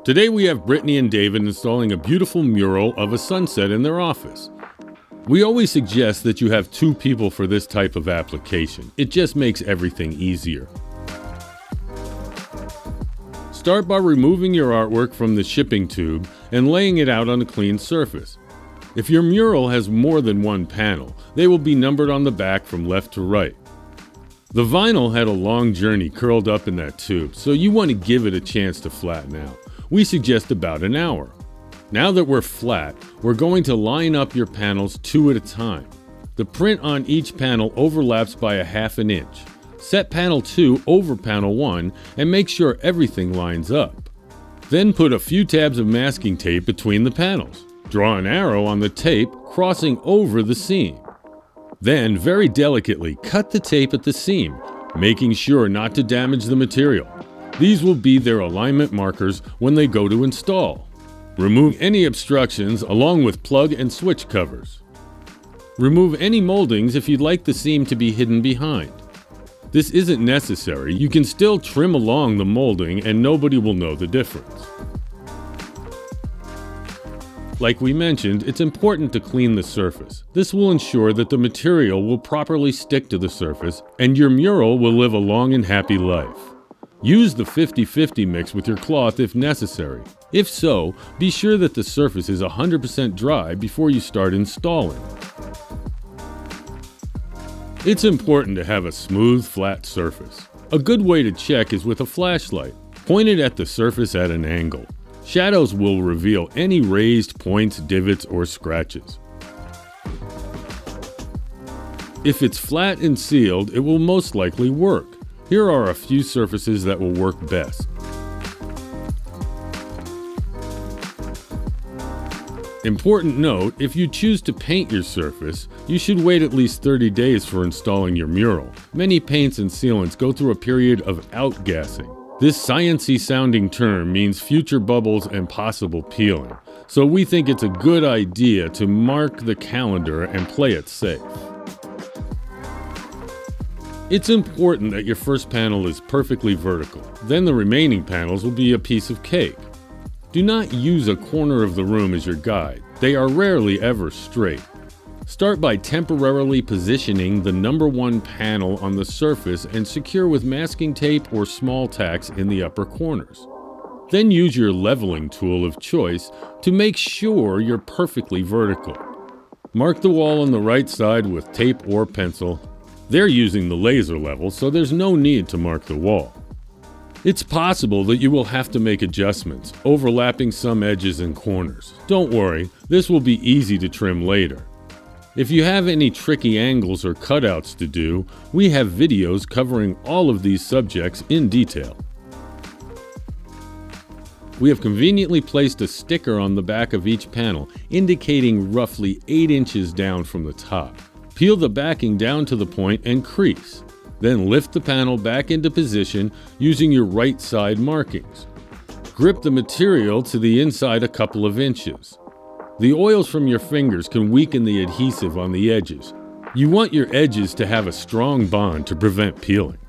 Today we have Brittany and David installing a beautiful mural of a sunset in their office. We always suggest that you have 2 people for this type of application. It just makes everything easier. Start by removing your artwork from the shipping tube and laying it out on a clean surface. If your mural has more than 1 panel, they will be numbered on the back from left to right. The vinyl had a long journey curled up in that tube, so you want to give it a chance to flatten out. We suggest about an hour. Now that we're flat, we're going to line up your panels 2 at a time. The print on each panel overlaps by a ½ inch. Set panel 2 over panel 1 and make sure everything lines up. Then put a few tabs of masking tape between the panels. Draw an arrow on the tape crossing over the seam. Then very delicately cut the tape at the seam, making sure not to damage the material. These will be their alignment markers when they go to install. Remove any obstructions along with plug and switch covers. Remove any moldings if you'd like the seam to be hidden behind. This isn't necessary. You can still trim along the molding and nobody will know the difference. Like we mentioned, it's important to clean the surface. This will ensure that the material will properly stick to the surface and your mural will live a long and happy life. Use the 50-50 mix with your cloth if necessary. If so, be sure that the surface is 100% dry before you start installing. It's important to have a smooth, flat surface. A good way to check is with a flashlight. Point it at the surface at an angle. Shadows will reveal any raised points, divots, or scratches. If it's flat and sealed, it will most likely work. Here are a few surfaces that will work best. Important note, if you choose to paint your surface, you should wait at least 30 days for installing your mural. Many paints and sealants go through a period of outgassing. This science-y sounding term means future bubbles and possible peeling, so we think it's a good idea to mark the calendar and play it safe. It's important that your first panel is perfectly vertical, then the remaining panels will be a piece of cake. Do not use a corner of the room as your guide. They are rarely ever straight. Start by temporarily positioning the number 1 panel on the surface and secure with masking tape or small tacks in the upper corners. Then use your leveling tool of choice to make sure you're perfectly vertical. Mark the wall on the right side with tape or pencil. They're using the laser level, so there's no need to mark the wall. It's possible that you will have to make adjustments, overlapping some edges and corners. Don't worry, this will be easy to trim later. If you have any tricky angles or cutouts to do, we have videos covering all of these subjects in detail. We have conveniently placed a sticker on the back of each panel, indicating roughly 8 inches down from the top. Peel the backing down to the point and crease. Then lift the panel back into position using your right side markings. Grip the material to the inside a couple of inches. The oils from your fingers can weaken the adhesive on the edges. You want your edges to have a strong bond to prevent peeling.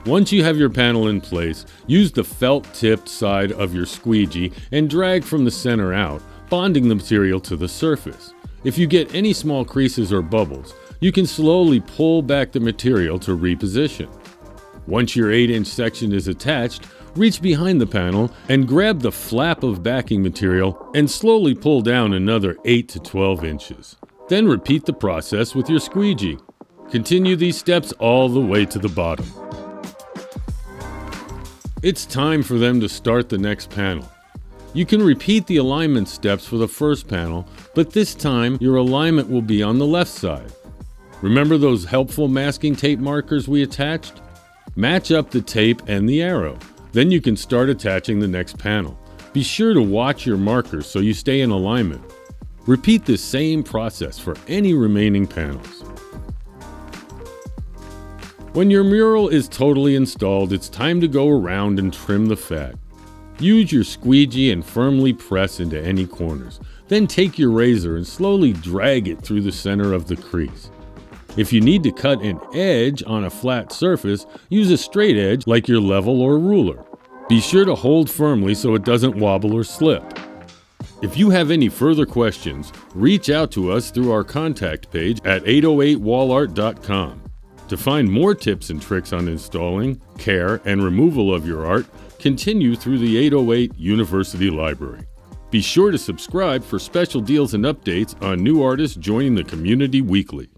Once you have your panel in place, use the felt-tipped side of your squeegee and drag from the center out, bonding the material to the surface. If you get any small creases or bubbles, you can slowly pull back the material to reposition. Once your 8-inch section is attached, reach behind the panel and grab the flap of backing material and slowly pull down another 8 to 12 inches. Then repeat the process with your squeegee. Continue these steps all the way to the bottom. It's time for them to start the next panel. You can repeat the alignment steps for the first panel, but this time your alignment will be on the left side. Remember those helpful masking tape markers we attached? Match up the tape and the arrow. Then you can start attaching the next panel. Be sure to watch your markers so you stay in alignment. Repeat the same process for any remaining panels. When your mural is totally installed, it's time to go around and trim the fat. Use your squeegee and firmly press into any corners. Then take your razor and slowly drag it through the center of the crease. If you need to cut an edge on a flat surface, use a straight edge like your level or ruler. Be sure to hold firmly so it doesn't wobble or slip. If you have any further questions, reach out to us through our contact page at 808wallart.com. To find more tips and tricks on installing, care, and removal of your art, continue through the 808 University Library. Be sure to subscribe for special deals and updates on new artists joining the community weekly.